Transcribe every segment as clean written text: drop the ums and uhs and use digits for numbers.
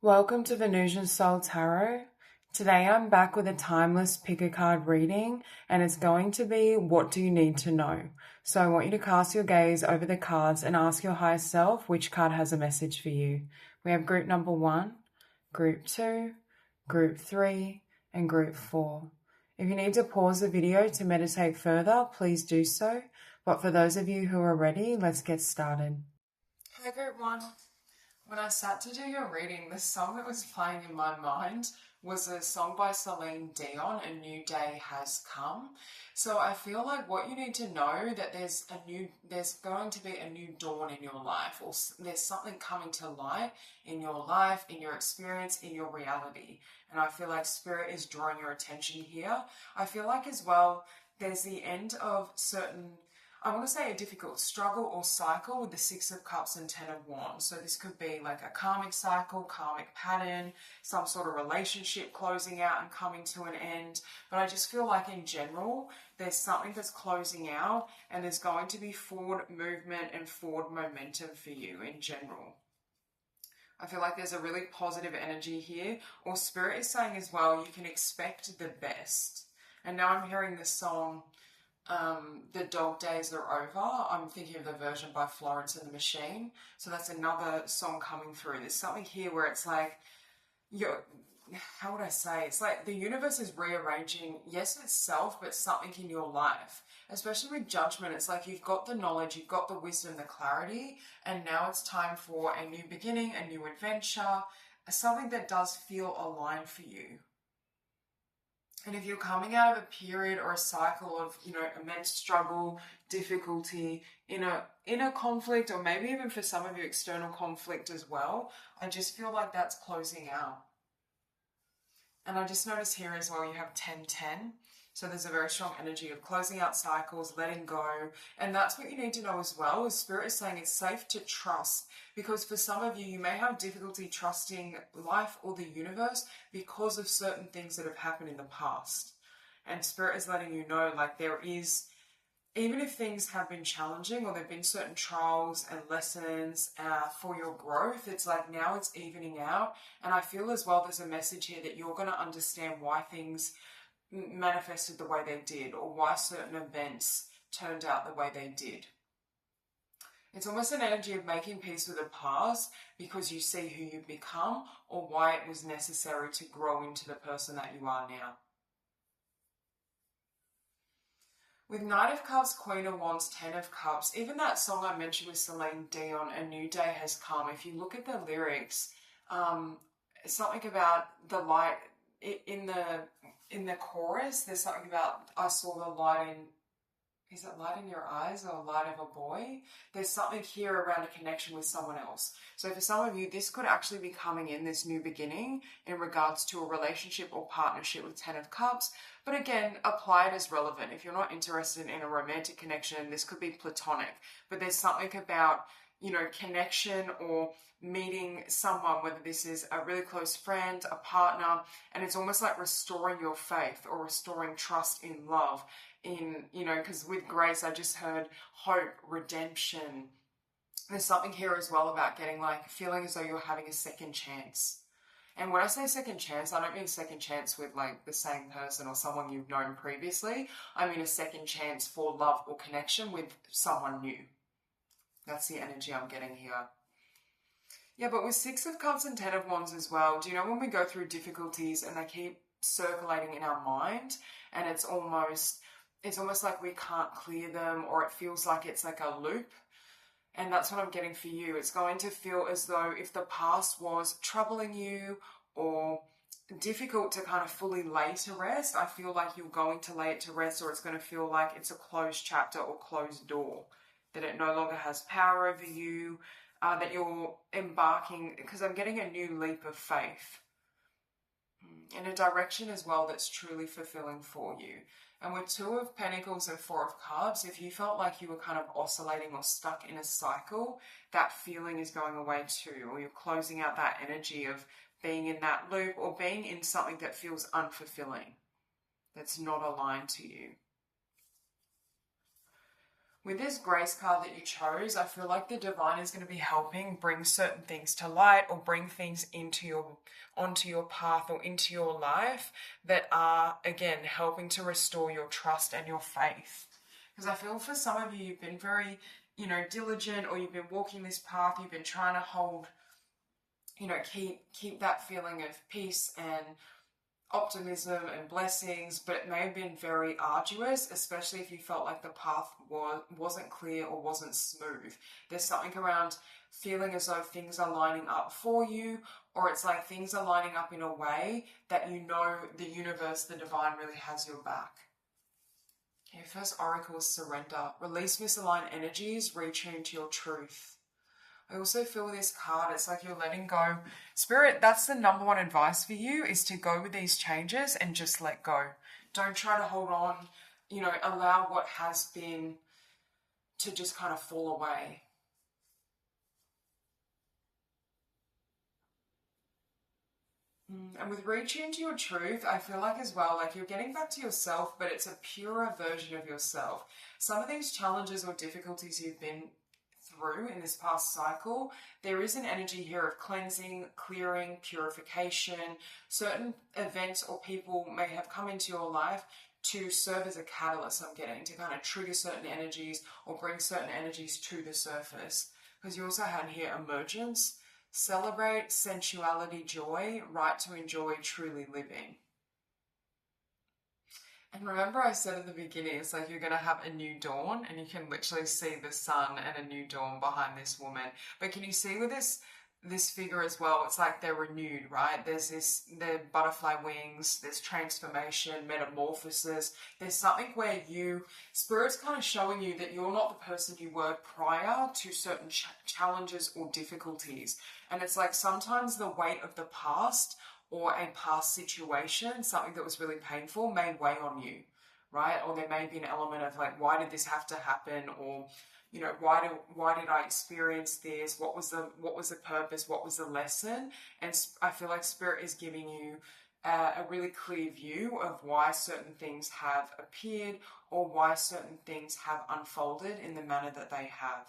Welcome to Venusian Soul Tarot. Today I'm back with a timeless pick a card reading, and it's going to be what do you need to know. So I want you to cast your gaze over the cards and ask your higher self which card has a message for you. We have group number 1, group 2, group 3, and group 4. If you need to pause the video to meditate further, please do so. But for those of you who are ready, let's get started. Hi group 1. When I sat to do your reading, the song that was playing in my mind was a song by Celine Dion, A New Day Has Come. So I feel like what you need to know that there's going to be a new dawn in your life, or there's something coming to light in your life, in your experience, in your reality. And I feel like Spirit is drawing your attention here. I feel like as well, there's the end of I want to say a difficult struggle or cycle with the 6 of Cups and 10 of Wands. So this could be like a karmic cycle, karmic pattern, some sort of relationship closing out and coming to an end. But I just feel like in general, there's something that's closing out and there's going to be forward movement and forward momentum for you in general. I feel like there's a really positive energy here. Or Spirit is saying as well, you can expect the best. And now I'm hearing the song, The Dog Days Are Over. I'm thinking of the version by Florence and the Machine. So that's another song coming through. There's something here where it's like, how would I say? It's like the universe is rearranging, yes, itself, but something in your life. Especially with judgment, it's like you've got the knowledge, you've got the wisdom, the clarity, and now it's time for a new beginning, a new adventure, something that does feel aligned for you. And if you're coming out of a period or a cycle of, immense struggle, difficulty, inner conflict, or maybe even for some of you external conflict as well, I just feel like that's closing out. And I just noticed here as well, you have 10-10. So there's a very strong energy of closing out cycles, letting go. And that's what you need to know as well, is Spirit is saying it's safe to trust. Because for some of you, you may have difficulty trusting life or the universe because of certain things that have happened in the past. And Spirit is letting you know, like there is, even if things have been challenging or there have been certain trials and lessons for your growth, it's like now it's evening out. And I feel as well there's a message here that you're going to understand why things manifested the way they did, or why certain events turned out the way they did. It's almost an energy of making peace with the past because you see who you've become, or why it was necessary to grow into the person that you are now. With Knight of Cups, Queen of Wands, 10 of Cups, even that song I mentioned with Celine Dion, A New Day Has Come, if you look at the lyrics, something about the light in the chorus, there's something about, I saw the light in, is it light in your eyes or light of a boy? There's something here around a connection with someone else. So for some of you, this could actually be coming in, this new beginning, in regards to a relationship or partnership with 10 of Cups. But again, apply it as relevant. If you're not interested in a romantic connection, this could be platonic. But there's something about, connection or meeting someone, whether this is a really close friend, a partner, and it's almost like restoring your faith or restoring trust in love. Because with grace, I just heard hope, redemption. There's something here as well about getting feeling as though you're having a second chance. And when I say second chance, I don't mean second chance with the same person or someone you've known previously. I mean a second chance for love or connection with someone new. That's the energy I'm getting here. Yeah, but with 6 of Cups and 10 of Wands as well, do you know when we go through difficulties and they keep circulating in our mind, and it's almost like we can't clear them, or it feels like it's like a loop? And that's what I'm getting for you. It's going to feel as though if the past was troubling you or difficult to kind of fully lay to rest, I feel like you're going to lay it to rest, or it's going to feel like it's a closed chapter or closed door, that it no longer has power over you, that you're embarking, because I'm getting a new leap of faith in a direction as well that's truly fulfilling for you. And with 2 of Pentacles and 4 of Cups, if you felt like you were kind of oscillating or stuck in a cycle, that feeling is going away too, or you're closing out that energy of being in that loop or being in something that feels unfulfilling, that's not aligned to you. With this grace card that you chose, I feel like the divine is going to be helping bring certain things to light or bring things onto your path or into your life that are, again, helping to restore your trust and your faith. Because I feel for some of you, you've been very, diligent, or you've been walking this path, you've been trying to hold, keep that feeling of peace and optimism and blessings, but it may have been very arduous, especially if you felt like the path wasn't clear or wasn't smooth. There's something around feeling as though things are lining up for you, or it's like things are lining up in a way that the universe, the divine, really has your back. Okay, first oracle is surrender. Release misaligned energies, retune to your truth. I also feel with this card, it's like you're letting go. Spirit, that's the number one advice for you, is to go with these changes and just let go. Don't try to hold on, allow what has been to just kind of fall away. And with reaching into your truth, I feel like as well, like you're getting back to yourself, but it's a purer version of yourself. Some of these challenges or difficulties you've been through in this past cycle, there is an energy here of cleansing, clearing, purification. Certain events or people may have come into your life to serve as a catalyst, I'm getting, to kind of trigger certain energies or bring certain energies to the surface. Because you also had here emergence, celebrate, sensuality, joy, right to enjoy, truly living. And remember I said at the beginning, it's like you're going to have a new dawn, and you can literally see the sun and a new dawn behind this woman. But can you see with this figure as well, it's like they're renewed, right? There's the butterfly wings, there's transformation, metamorphosis. There's something where Spirit's kind of showing you that you're not the person you were prior to certain challenges or difficulties. And it's like sometimes the weight of the past or a past situation, something that was really painful, may weigh on you, right? Or there may be an element of like, why did this have to happen? Or, why did I experience this? What was the purpose? What was the lesson? And I feel like Spirit is giving you a really clear view of why certain things have appeared or why certain things have unfolded in the manner that they have.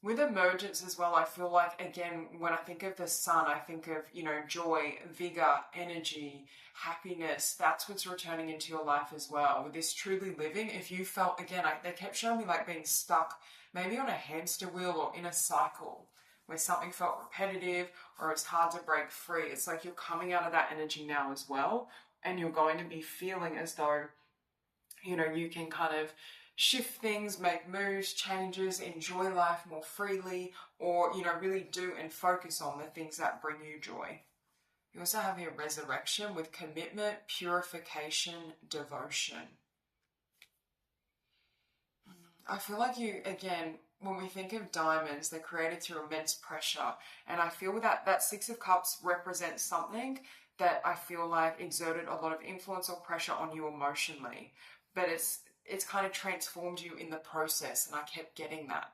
With emergence as well, I feel like, again, when I think of the sun, I think of, joy, vigor, energy, happiness. That's what's returning into your life as well. With this truly living, if you felt, again, they kept showing me like being stuck, maybe on a hamster wheel or in a cycle where something felt repetitive or it's hard to break free. It's like you're coming out of that energy now as well, and you're going to be feeling as though, you can kind of shift things, make moves, changes, enjoy life more freely, or, really do and focus on the things that bring you joy. You also have here resurrection with commitment, purification, devotion. I feel like when we think of diamonds, they're created through immense pressure. And I feel that Six of Cups represents something that I feel like exerted a lot of influence or pressure on you emotionally. But it's kind of transformed you in the process, and I kept getting that.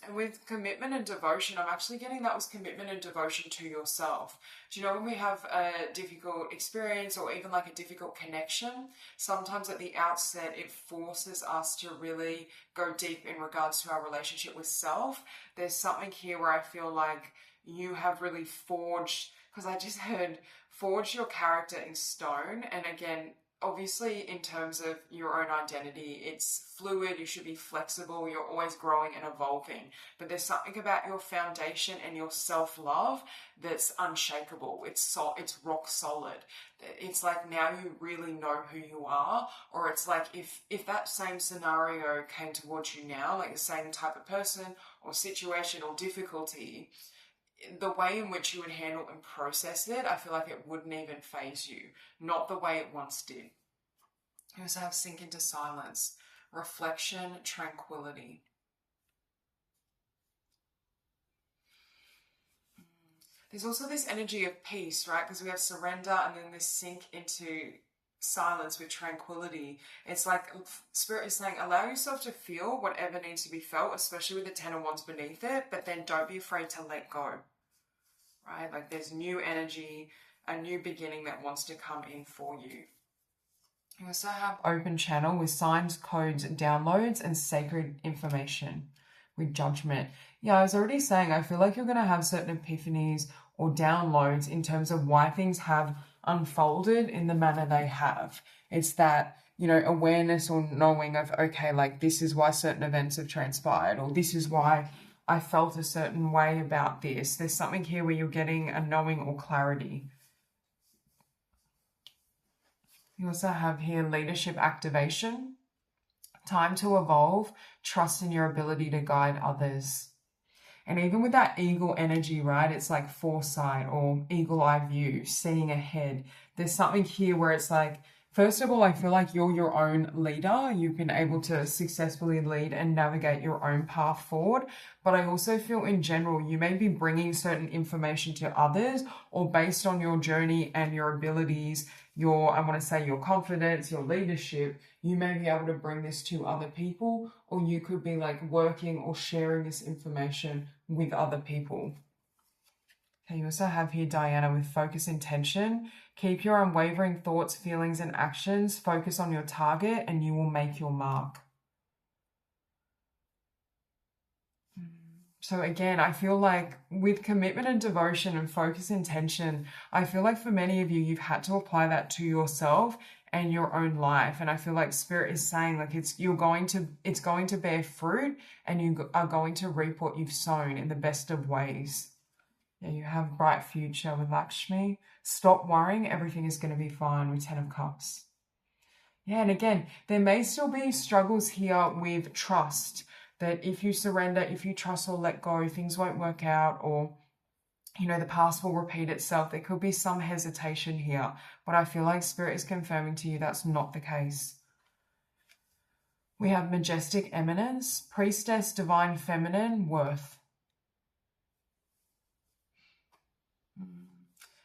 And with commitment and devotion, I'm actually getting that was commitment and devotion to yourself. Do you know when we have a difficult experience or even like a difficult connection, sometimes at the outset it forces us to really go deep in regards to our relationship with self. There's something here where I feel like you have really forged, because I just heard forge your character in stone. And again, obviously, in terms of your own identity, it's fluid, you should be flexible, you're always growing and evolving. But there's something about your foundation and your self-love that's unshakable. It's rock solid. It's like now you really know who you are, or it's like if that same scenario came towards you now, like the same type of person or situation or difficulty, the way in which you would handle and process it, I feel like it wouldn't even faze you. Not the way it once did. You also have sink into silence, reflection, tranquility. There's also this energy of peace, right? Because we have surrender and then this sink into silence with tranquility. It's like Spirit is saying, allow yourself to feel whatever needs to be felt, especially with the Ten of Wands beneath it, but then don't be afraid to let go. Right? Like there's new energy, a new beginning that wants to come in for you. You also have open channel with signs, codes, downloads, and sacred information with judgment. Yeah, I was already saying, I feel like you're going to have certain epiphanies or downloads in terms of why things have unfolded in the manner they have. It's that, you know, awareness or knowing of, okay, like this is why certain events have transpired, or this is why I felt a certain way about this. There's something here where you're getting a knowing or clarity. You also have here leadership activation, time to evolve, trust in your ability to guide others. And even with that eagle energy, right, it's like foresight or eagle eye view, seeing ahead. There's something here where it's like, first of all, I feel like you're your own leader. You've been able to successfully lead and navigate your own path forward. But I also feel in general, you may be bringing certain information to others, or based on your journey and your abilities, your, I want to say your confidence, your leadership, you may be able to bring this to other people, or you could be like working or sharing this information with other people. Okay, you also have here Diana with focus intention. Keep your unwavering thoughts, feelings, and actions. Focus on your target and you will make your mark. So again, I feel like with commitment and devotion and focus intention, I feel like for many of you, you've had to apply that to yourself and your own life. And I feel like Spirit is saying like it's going to bear fruit, and you are going to reap what you've sown in the best of ways. Yeah, you have bright future with Lakshmi. Stop worrying. Everything is going to be fine with 10 of Cups. Yeah, and again, there may still be struggles here with trust. That if you surrender, if you trust or let go, things won't work out, or, you know, the past will repeat itself. There could be some hesitation here, but I feel like Spirit is confirming to you that's not the case. We have Majestic Eminence, Priestess, Divine Feminine, Worth.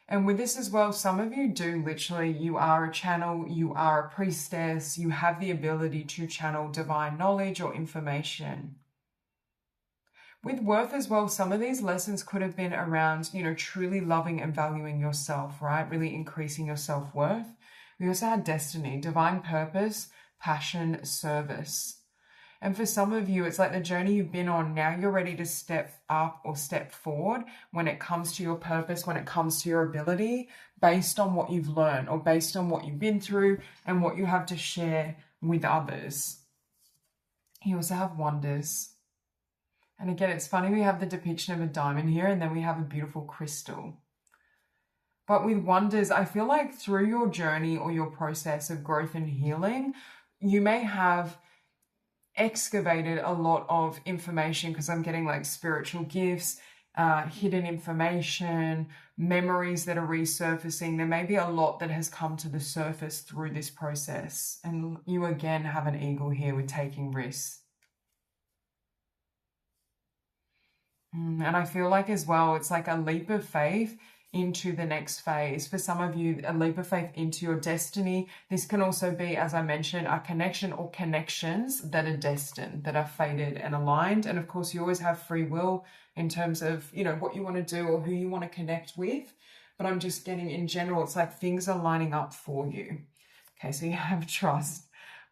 And with this as well, some of you do literally, you are a channel, you are a priestess, you have the ability to channel divine knowledge or information. With Worth as well, some of these lessons could have been around, you know, truly loving and valuing yourself, right? Really increasing your self-worth. We also had Destiny, divine purpose, passion, service. And for some of you, it's like the journey you've been on. Now you're ready to step up or step forward when it comes to your purpose, when it comes to your ability, based on what you've learned or based on what you've been through and what you have to share with others. You also have Wonders. And again, it's funny, we have the depiction of a diamond here, and then we have a beautiful crystal. But with Wonders, I feel like through your journey or your process of growth and healing, you may have excavated a lot of information, because I'm getting like spiritual gifts, hidden information, memories that are resurfacing. There may be a lot that has come to the surface through this process. And you again have an eagle here with taking risks. And I feel like as well, it's like a leap of faith into the next phase. For some of you, a leap of faith into your destiny. This can also be, as I mentioned, a connection or connections that are destined, that are fated and aligned. And of course, you always have free will in terms of, you know, what you want to do or who you want to connect with. But I'm just getting in general, it's like things are lining up for you. Okay, so you have trust.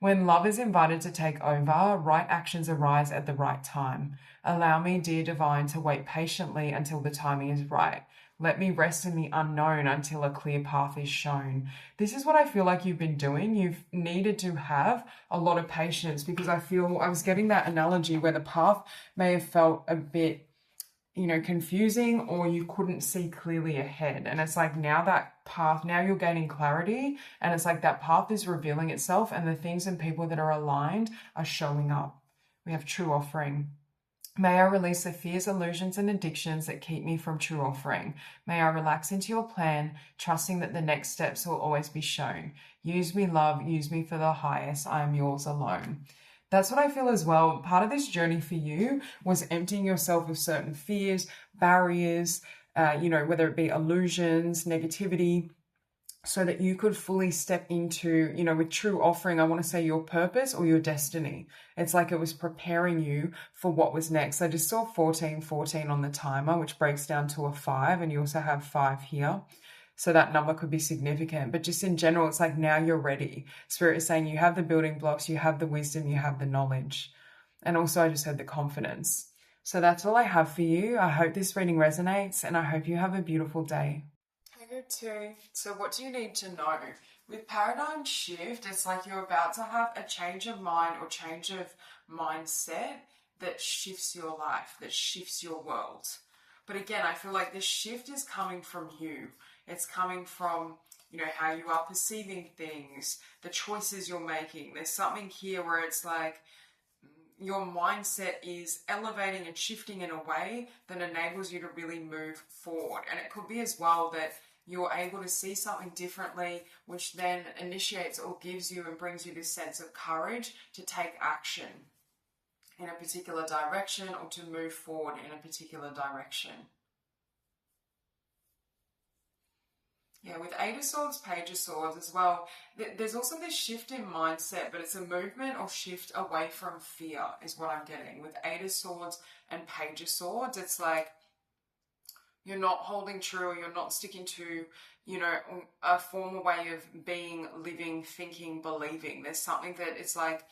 When love is invited to take over, right actions arise at the right time. Allow me, dear divine, to wait patiently until the timing is right. Let me rest in the unknown until a clear path is shown. This is what I feel like you've been doing. You've needed to have a lot of patience, because I feel I was getting that analogy where the path may have felt a bit, you know, confusing, or you couldn't see clearly ahead. And it's like now that path, now you're gaining clarity, and it's like that path is revealing itself, and the things and people that are aligned are showing up. We have true offering. May I release the fears, illusions, and addictions that keep me from true offering. May I relax into your plan, trusting that the next steps will always be shown. Use me, love, use me for the highest. I am yours alone. That's what I feel as well. Part of this journey for you was emptying yourself of certain fears, barriers, you know, whether it be illusions, negativity, so that you could fully step into, you know, with true offering, I want to say your purpose or your destiny. It's like it was preparing you for what was next. I just saw 1414 on the timer, which breaks down to a 5, and you also have 5 here. So that number could be significant. But just in general, it's like now you're ready. Spirit is saying you have the building blocks, you have the wisdom, you have the knowledge. And also I just heard the confidence. So that's all I have for you. I hope this reading resonates and I hope you have a beautiful day. Okay, too. So what do you need to know? With paradigm shift, it's like you're about to have a change of mind or change of mindset that shifts your life, that shifts your world. But again, I feel like this shift is coming from you. It's coming from, how you are perceiving things, the choices you're making. There's something here where it's like your mindset is elevating and shifting in a way that enables you to really move forward. And it could be as well that you're able to see something differently, which then initiates or gives you and brings you this sense of courage to take action in a particular direction or to move forward in a particular direction. Yeah, with Eight of Swords, Page of Swords as well, there's also this shift in mindset, but it's a movement or shift away from fear is what I'm getting. With Eight of Swords and Page of Swords, it's like you're not holding true or you're not sticking to, a former way of being, living, thinking, believing. There's something that it's like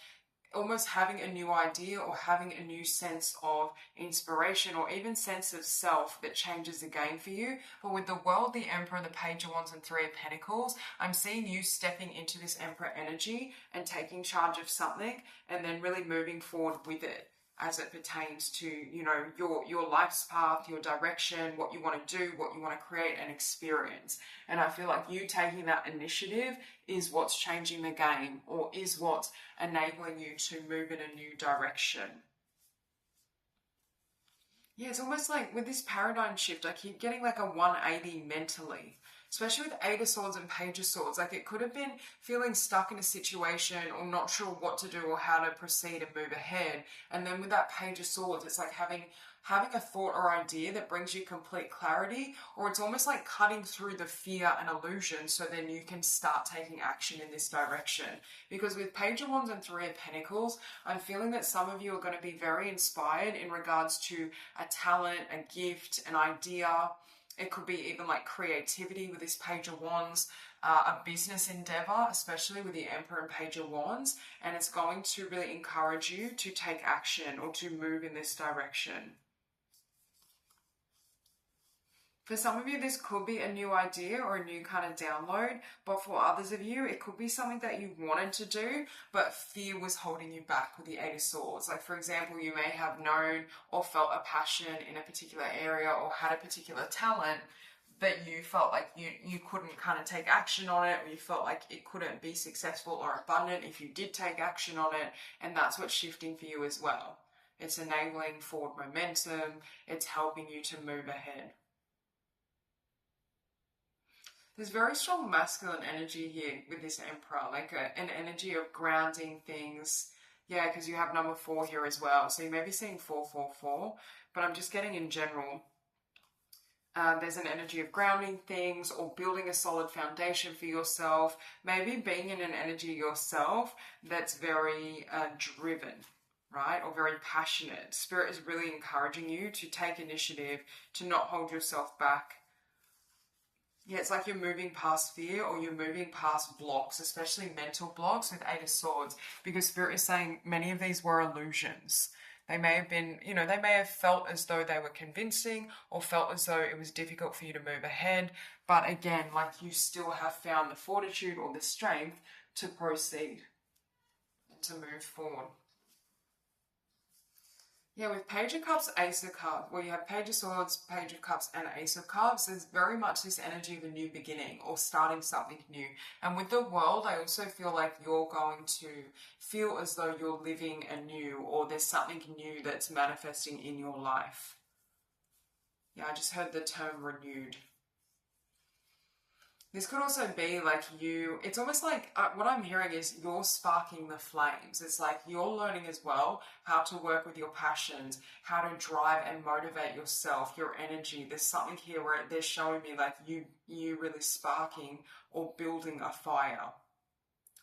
almost having a new idea or having a new sense of inspiration or even sense of self that changes the game for you. But with the World, the Emperor, the Page of Wands and Three of Pentacles, I'm seeing you stepping into this Emperor energy and taking charge of something and then really moving forward with it as it pertains to, your life's path, your direction, what you want to do, what you want to create and experience. And I feel like you taking that initiative is what's changing the game or is what's enabling you to move in a new direction. Yeah, it's almost like with this paradigm shift, I keep getting like a 180 mentally. Especially with Eight of Swords and Page of Swords. Like it could have been feeling stuck in a situation or not sure what to do or how to proceed and move ahead. And then with that Page of Swords, it's like having a thought or idea that brings you complete clarity, or it's almost like cutting through the fear and illusion so then you can start taking action in this direction. Because with Page of Wands and Three of Pentacles, I'm feeling that some of you are going to be very inspired in regards to a talent, a gift, an idea. It could be even like creativity with this Page of Wands, a business endeavor, especially with the Emperor and Page of Wands, and it's going to really encourage you to take action or to move in this direction. For some of you, this could be a new idea or a new kind of download, but for others of you, it could be something that you wanted to do, but fear was holding you back with the Eight of Swords. Like, for example, you may have known or felt a passion in a particular area or had a particular talent, but you felt like you couldn't kind of take action on it, or you felt like it couldn't be successful or abundant if you did take action on it, and that's what's shifting for you as well. It's enabling forward momentum. It's helping you to move ahead. There's very strong masculine energy here with this Emperor, like an energy of grounding things. Yeah, because you have number 4 here as well. So you may be seeing 444, but I'm just getting in general. There's an energy of grounding things or building a solid foundation for yourself. Maybe being in an energy yourself that's very driven, right? Or very passionate. Spirit is really encouraging you to take initiative, to not hold yourself back. Yeah, it's like you're moving past fear or you're moving past blocks, especially mental blocks with Eight of Swords, because Spirit is saying many of these were illusions. They may have been, they may have felt as though they were convincing or felt as though it was difficult for you to move ahead. But again, like you still have found the fortitude or the strength to proceed and to move forward. Yeah, with Page of Cups, Ace of Cups, where you have Page of Swords, Page of Cups, and Ace of Cups, there's very much this energy of a new beginning or starting something new. And with the World, I also feel like you're going to feel as though you're living anew or there's something new that's manifesting in your life. Yeah, I just heard the term renewed. This could also be like it's almost like what I'm hearing is you're sparking the flames. It's like you're learning as well how to work with your passions, how to drive and motivate yourself, your energy. There's something here where they're showing me like you really sparking or building a fire.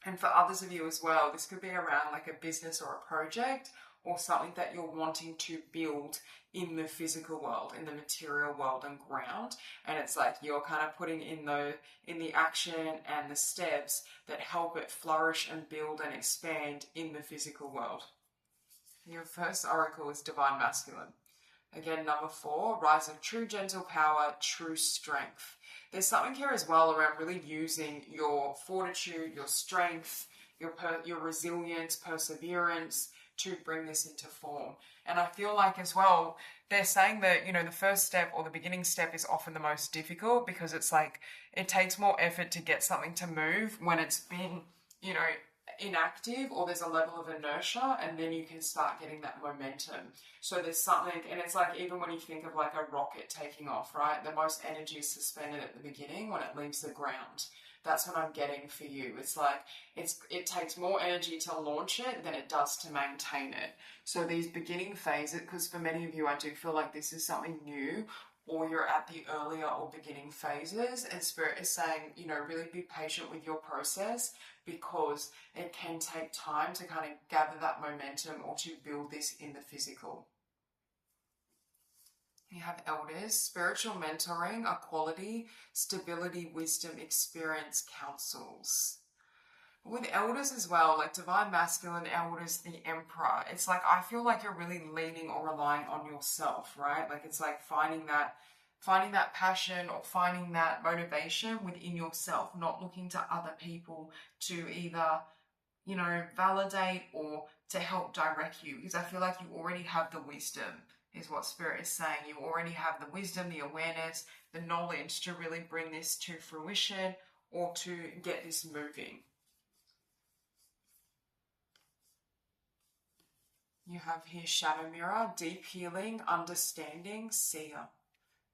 And for others of you as well, this could be around like a business or a project or something that you're wanting to build in the physical world, in the material world and ground. And it's like you're kind of putting in the action and the steps that help it flourish and build and expand in the physical world. Your first oracle is Divine Masculine. Again, number 4, rise of true gentle power, true strength. There's something here as well around really using your fortitude, your strength, your resilience, perseverance to bring this into form. And I feel like as well, they're saying that, you know, the first step or the beginning step is often the most difficult, because it's like it takes more effort to get something to move when it's been, you know, inactive, or there's a level of inertia, and then you can start getting that momentum. So there's something, and it's like even when you think of like a rocket taking off, right? The most energy is suspended at the beginning when it leaves the ground. That's what I'm getting for you. It's like it takes more energy to launch it than it does to maintain it. So these beginning phases, because for many of you, I do feel like this is something new, or you're at the earlier or beginning phases, and Spirit is saying, you know, really be patient with your process, because it can take time to kind of gather that momentum or to build this in the physical. You have elders, spiritual mentoring, equality, stability, wisdom, experience, counsels. With elders as well, like Divine Masculine elders, the Emperor, it's like I feel like you're really leaning or relying on yourself, right? Like it's like finding that passion or finding that motivation within yourself, not looking to other people to either, you know, validate or to help direct you, because I feel like you already have the wisdom, is what Spirit is saying. You already have the wisdom, the awareness, the knowledge to really bring this to fruition or to get this moving. You have here Shadow Mirror, deep healing, understanding, seer.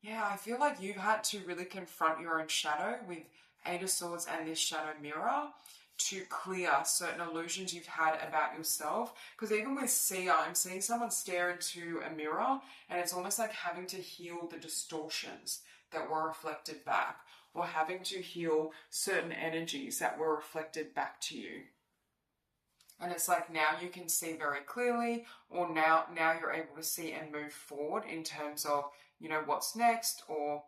Yeah, I feel like you've had to really confront your own shadow with 8 of Swords and this Shadow Mirror to clear certain illusions you've had about yourself. Because even with seer, I'm seeing someone stare into a mirror, and it's almost like having to heal the distortions that were reflected back, or having to heal certain energies that were reflected back to you. And it's like now you can see very clearly, or now you're able to see and move forward in terms of, you know, what's next or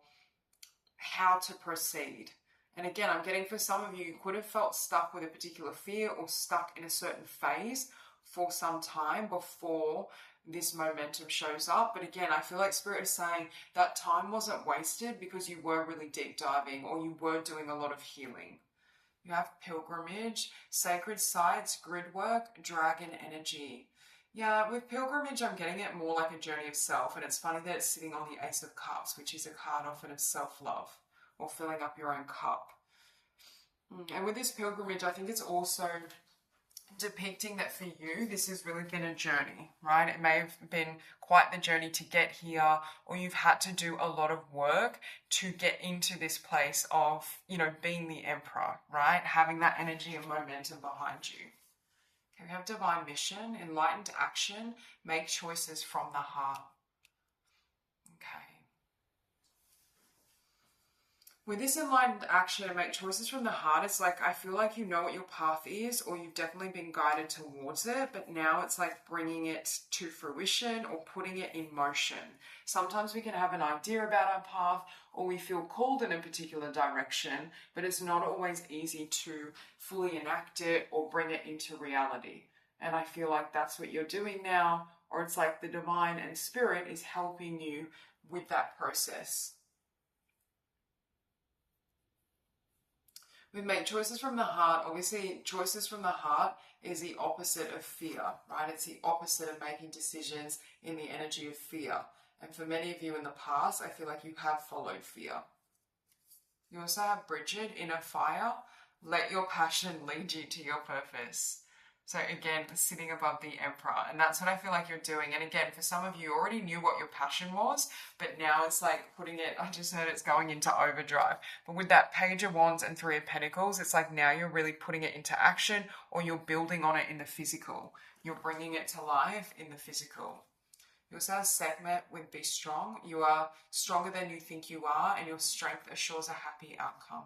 how to proceed. And again, I'm getting for some of you, you could have felt stuck with a particular fear or stuck in a certain phase for some time before this momentum shows up. But again, I feel like Spirit is saying that time wasn't wasted because you were really deep diving or you were doing a lot of healing. You have pilgrimage, sacred sites, grid work, dragon energy. Yeah, with pilgrimage, I'm getting it more like a journey of self. And it's funny that it's sitting on the Ace of Cups, which is a card often of self-love or filling up your own cup. And with this pilgrimage, I think it's also depicting that for you, this has really been a journey, right? It may have been quite the journey to get here, or you've had to do a lot of work to get into this place of, you know, being the Emperor, right? Having that energy and momentum behind you. Okay, we have divine mission, enlightened action, make choices from the heart. Okay. With this enlightened action and make choices from the heart, it's like I feel like you know what your path is, or you've definitely been guided towards it, but now it's like bringing it to fruition or putting it in motion. Sometimes we can have an idea about our path, or we feel called in a particular direction, but it's not always easy to fully enact it or bring it into reality. And I feel like that's what you're doing now, or it's like the divine and Spirit is helping you with that process. We make choices from the heart. Obviously, choices from the heart is the opposite of fear, right? It's the opposite of making decisions in the energy of fear. And for many of you in the past, I feel like you have followed fear. You also have Bridget, inner fire. Let your passion lead you to your purpose. So again, sitting above the Emperor. And that's what I feel like you're doing. And again, for some of you, you already knew what your passion was, but now it's like putting it, I just heard it's going into overdrive. But with that Page of Wands and 3 of Pentacles, it's like now you're really putting it into action, or you're building on it in the physical. You're bringing it to life in the physical. You also have Sekhmet with be strong. You are stronger than you think you are, and your strength assures a happy outcome.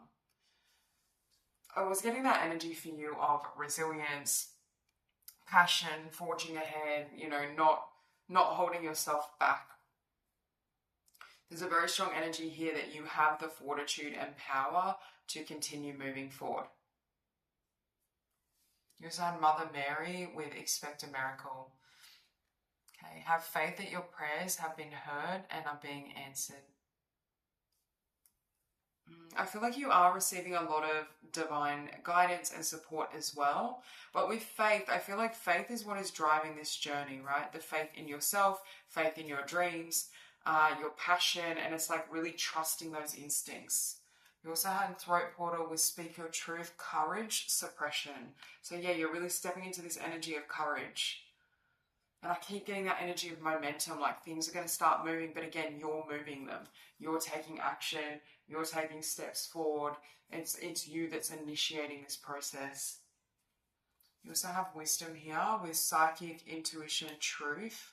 I was getting that energy for you of resilience, passion, forging ahead, you know, not holding yourself back. There's a very strong energy here that you have the fortitude and power to continue moving forward. You also had Mother Mary with expect a miracle. Okay, have faith that your prayers have been heard and are being answered. I feel like you are receiving a lot of divine guidance and support as well. But with faith, I feel like faith is what is driving this journey, right? The faith in yourself, faith in your dreams, your passion, and it's like really trusting those instincts. You also had Throat Portal with speak your truth, courage, suppression. So yeah, you're really stepping into this energy of courage. And I keep getting that energy of momentum, like things are going to start moving, but again, you're moving them. You're taking action, you're taking steps forward. It's you that's initiating this process. You also have wisdom here with psychic, intuition, truth.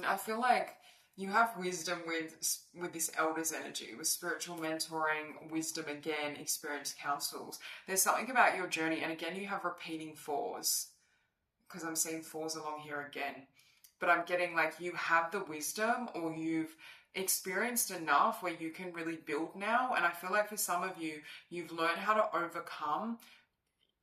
I feel like you have wisdom with this elder's energy, with spiritual mentoring, wisdom again, experience counsels. There's something about your journey, and again, you have repeating fours, because I'm seeing fours along here again. But I'm getting like you have the wisdom, or you've experienced enough where you can really build now. And I feel like for some of you, you've learned how to overcome.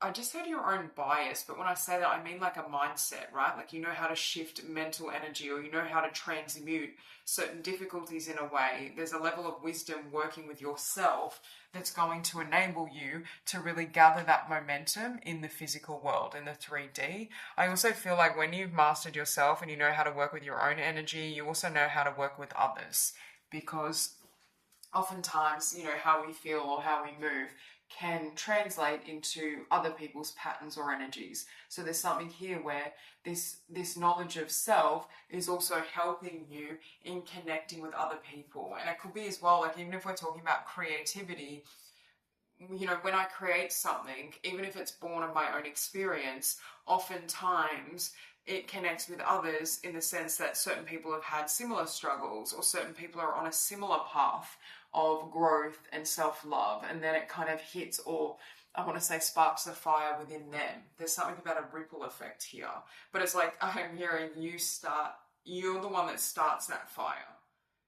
I just heard your own bias, but when I say that, I mean like a mindset, right? Like you know how to shift mental energy, or you know how to transmute certain difficulties in a way. There's a level of wisdom working with yourself that's going to enable you to really gather that momentum in the physical world, in the 3D. I also feel like when you've mastered yourself and you know how to work with your own energy, you also know how to work with others, because oftentimes, you know, how we feel or how we move can translate into other people's patterns or energies. So there's something here where this knowledge of self is also helping you in connecting with other people. And it could be as well, like even if we're talking about creativity, you know, when I create something, even if it's born of my own experience, oftentimes it connects with others in the sense that certain people have had similar struggles, or certain people are on a similar path of growth and self-love, and then it kind of hits, or I want to say sparks a fire within them. There's something about a ripple effect here, but it's like I'm hearing you're the one that starts that fire.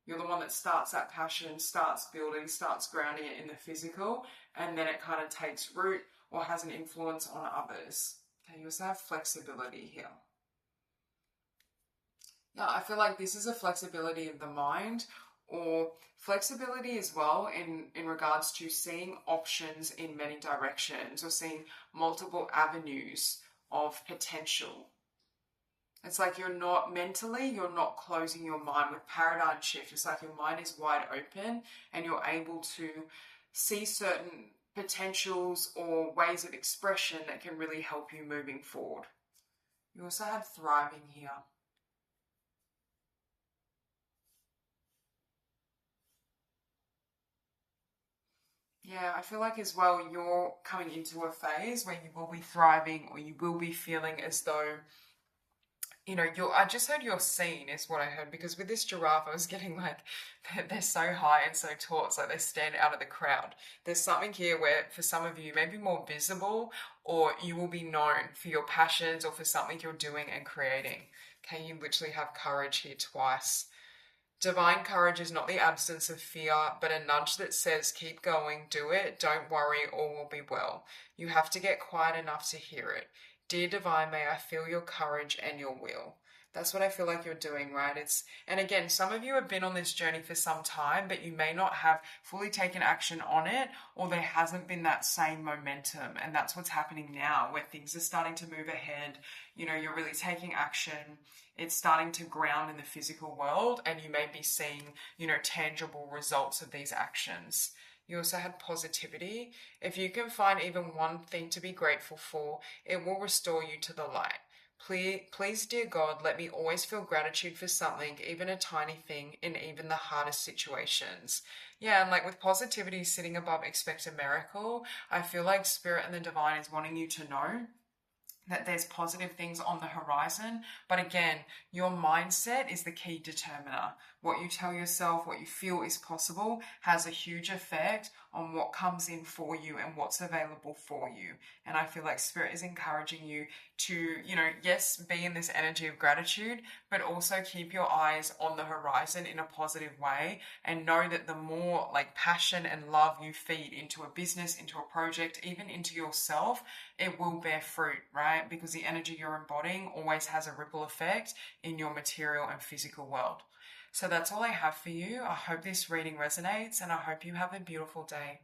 You're the one that starts that passion, starts building, starts grounding it in the physical, and then it kind of takes root or has an influence on others. Okay, you also have flexibility here. Yeah, I feel like this is a flexibility of the mind, or flexibility as well in regards to seeing options in many directions, or seeing multiple avenues of potential. It's like you're not closing your mind with paradigm shift. It's like your mind is wide open and you're able to see certain potentials or ways of expression that can really help you moving forward. You also have thriving here. Yeah, I feel like as well you're coming into a phase where you will be thriving, or you will be feeling as though, you know, I just heard you're seen is what I heard, because with this giraffe, I was getting like, they're so high and so tall, it's like they stand out of the crowd. There's something here where for some of you, maybe more visible, or you will be known for your passions or for something you're doing and creating. Okay, you literally have courage here twice. Divine courage is not the absence of fear, but a nudge that says, keep going, do it, don't worry, all will be well. You have to get quiet enough to hear it. Dear Divine, may I feel your courage and your will. That's what I feel like you're doing, right? And again, some of you have been on this journey for some time, but you may not have fully taken action on it, or there hasn't been that same momentum. And that's what's happening now, where things are starting to move ahead. You know, you're really taking action. It's starting to ground in the physical world, and you may be seeing, you know, tangible results of these actions. You also had positivity. If you can find even one thing to be grateful for, it will restore you to the light. Please, dear God, let me always feel gratitude for something, even a tiny thing, in even the hardest situations. Yeah, and like with positivity sitting above expect a miracle, I feel like Spirit and the Divine is wanting you to know that there's positive things on the horizon. But again, your mindset is the key determiner. What you tell yourself, what you feel is possible, has a huge effect on what comes in for you and what's available for you. And I feel like Spirit is encouraging you to, you know, yes, be in this energy of gratitude, but also keep your eyes on the horizon in a positive way, and know that the more like passion and love you feed into a business, into a project, even into yourself, it will bear fruit, right? Because the energy you're embodying always has a ripple effect in your material and physical world. So that's all I have for you. I hope this reading resonates, and I hope you have a beautiful day.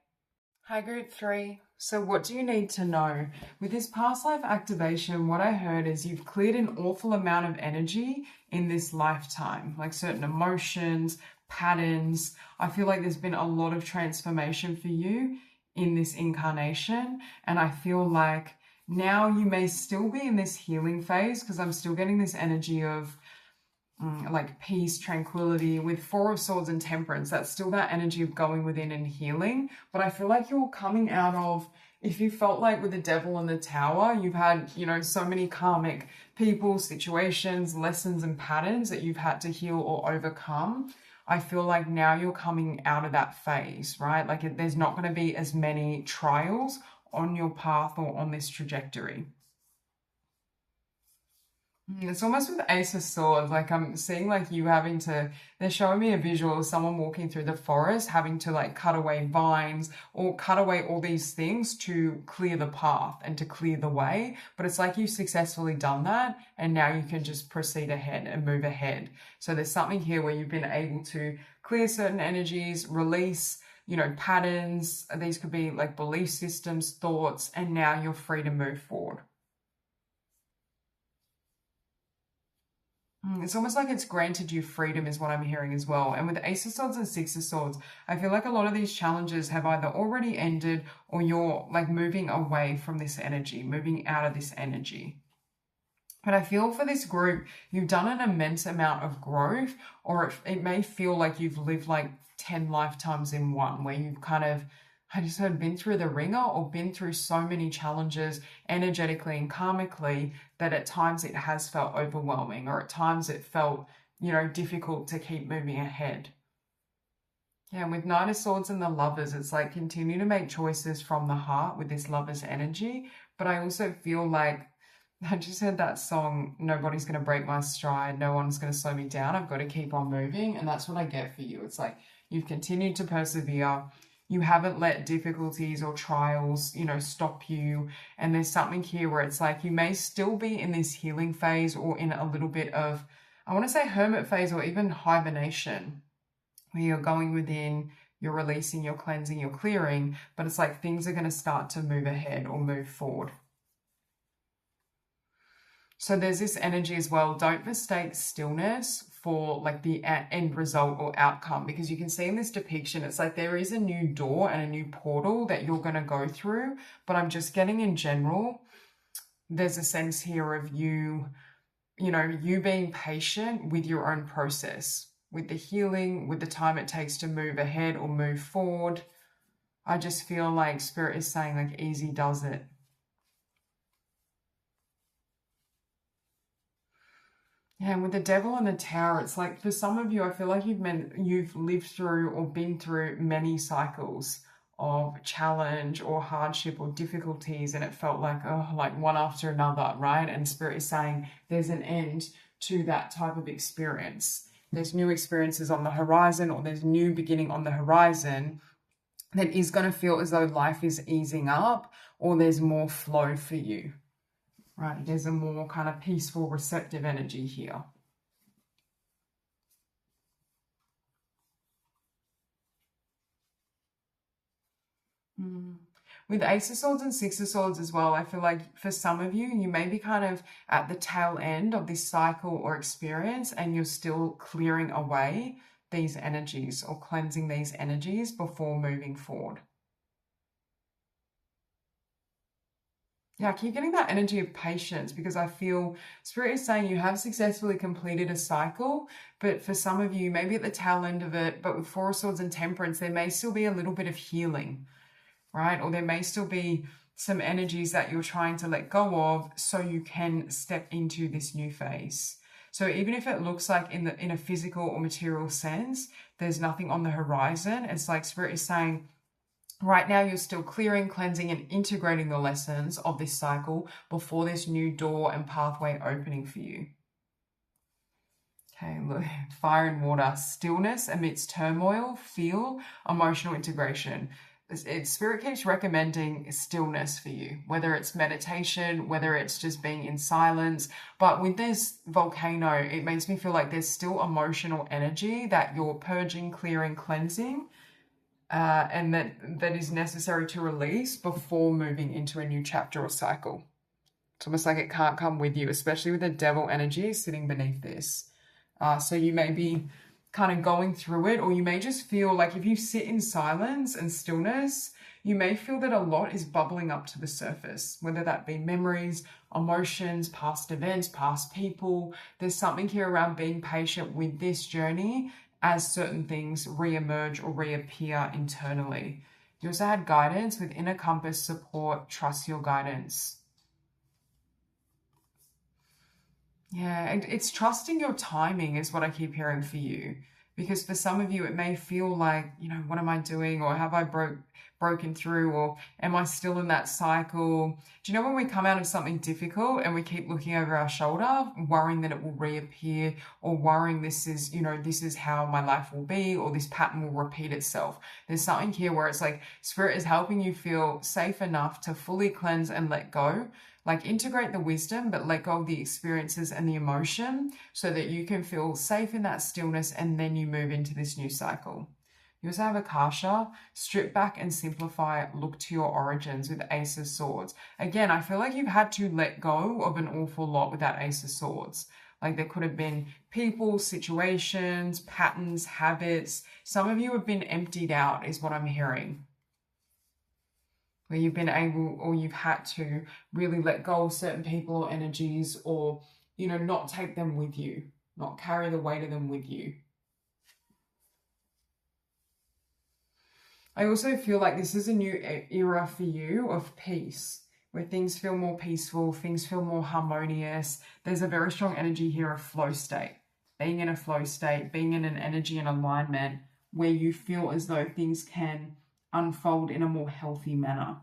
Hi, Group 3. So what do you need to know? With this past life activation, what I heard is you've cleared an awful amount of energy in this lifetime, like certain emotions, patterns. I feel like there's been a lot of transformation for you in this incarnation, and I feel like now you may still be in this healing phase, because I'm still getting this energy of like peace, tranquility. With Four of Swords and Temperance, that's still that energy of going within and healing. But I feel like you're coming out of, if you felt like with the Devil and the Tower, you've had, you know, so many karmic people, situations, lessons and patterns that you've had to heal or overcome. I feel like now you're coming out of that phase, right? Like there's not going to be as many trials on your path or on this trajectory. It's almost with Ace of Swords, like I'm seeing like you having to, they're showing me a visual of someone walking through the forest, having to like cut away vines or cut away all these things to clear the path and to clear the way. But it's like you've successfully done that, and now you can just proceed ahead and move ahead. So there's something here where you've been able to clear certain energies, release, you know, patterns. These could be like belief systems, thoughts, and now you're free to move forward. It's almost like it's granted you freedom is what I'm hearing as well. And with Ace of Swords and Six of Swords, I feel like a lot of these challenges have either already ended or you're like moving away from this energy, moving out of this energy. But I feel for this group, you've done an immense amount of growth, or it may feel like you've lived like 10 lifetimes in one, where you've kind of, I just heard, been through the ringer or been through so many challenges energetically and karmically that at times it has felt overwhelming, or at times it felt, you know, difficult to keep moving ahead. Yeah, and with Knight of Swords and the Lovers, it's like continue to make choices from the heart with this Lovers energy. But I also feel like, I just heard that song, nobody's going to break my stride, no one's going to slow me down, I've got to keep on moving. And that's what I get for you. It's like you've continued to persevere. You haven't let difficulties or trials, you know, stop you. And there's something here where it's like you may still be in this healing phase or in a little bit of, I want to say hermit phase or even hibernation, where you're going within, you're releasing, you're cleansing, you're clearing, but it's like things are going to start to move ahead or move forward. So there's this energy as well. Don't mistake stillness for like the end result or outcome, because you can see in this depiction, it's like there is a new door and a new portal that you're going to go through. But I'm just getting in general, there's a sense here of you, you know, you being patient with your own process, with the healing, with the time it takes to move ahead or move forward. I just feel like Spirit is saying like easy does it. Yeah, and with the Devil and the Tower, it's like for some of you, I feel like you've lived through or been through many cycles of challenge or hardship or difficulties, and it felt like, oh, like one after another, right? And Spirit is saying there's an end to that type of experience. There's new experiences on the horizon, or there's new beginning on the horizon that is going to feel as though life is easing up, or there's more flow for you. Right, there's a more kind of peaceful, receptive energy here. With Ace of Swords and Six of Swords as well, I feel like for some of you, you may be kind of at the tail end of this cycle or experience, and you're still clearing away these energies or cleansing these energies before moving forward. Yeah, I keep getting that energy of patience, because I feel Spirit is saying you have successfully completed a cycle, but for some of you, maybe at the tail end of it, but with Four of Swords and Temperance, there may still be a little bit of healing, right? Or there may still be some energies that you're trying to let go of so you can step into this new phase. So even if it looks like in a physical or material sense, there's nothing on the horizon, it's like Spirit is saying, Right now, you're still clearing, cleansing, and integrating the lessons of this cycle before this new door and pathway opening for you. Okay, look, fire and water, stillness amidst turmoil, feel, emotional integration. Spirit keeps recommending stillness for you, whether it's meditation, whether it's just being in silence. But with this volcano, it makes me feel like there's still emotional energy that you're purging, clearing, cleansing, and that is necessary to release before moving into a new chapter or cycle. It's almost like it can't come with you, especially with the devil energy sitting beneath this. So you may be kind of going through it, or you may just feel like if you sit in silence and stillness, you may feel that a lot is bubbling up to the surface, whether that be memories, emotions, past events, past people. There's something here around being patient with this journey as certain things re-emerge or reappear internally. You also had guidance with inner compass, support, trust your guidance. Yeah, and it's trusting your timing is what I keep hearing for you. Because for some of you, it may feel like, what am I doing? Or have I broken through? Or am I still in that cycle? Do you know when we come out of something difficult and we keep looking over our shoulder, worrying that it will reappear, or worrying this is how my life will be, or this pattern will repeat itself? There's something here where it's like Spirit is helping you feel safe enough to fully cleanse and let go. Like integrate the wisdom, but let go of the experiences and the emotion so that you can feel safe in that stillness, and then you move into this new cycle. You also have Akasha, strip back and simplify, look to your origins with Ace of Swords. Again, I feel like you've had to let go of an awful lot with that Ace of Swords. Like there could have been people, situations, patterns, habits. Some of you have been emptied out is what I'm hearing. Where you've been able, or you've had to really let go of certain people or energies, or, not take them with you, not carry the weight of them with you. I also feel like this is a new era for you of peace, where things feel more peaceful, things feel more harmonious. There's a very strong energy here of flow state, being in a flow state, being in an energy and alignment where you feel as though things can unfold in a more healthy manner.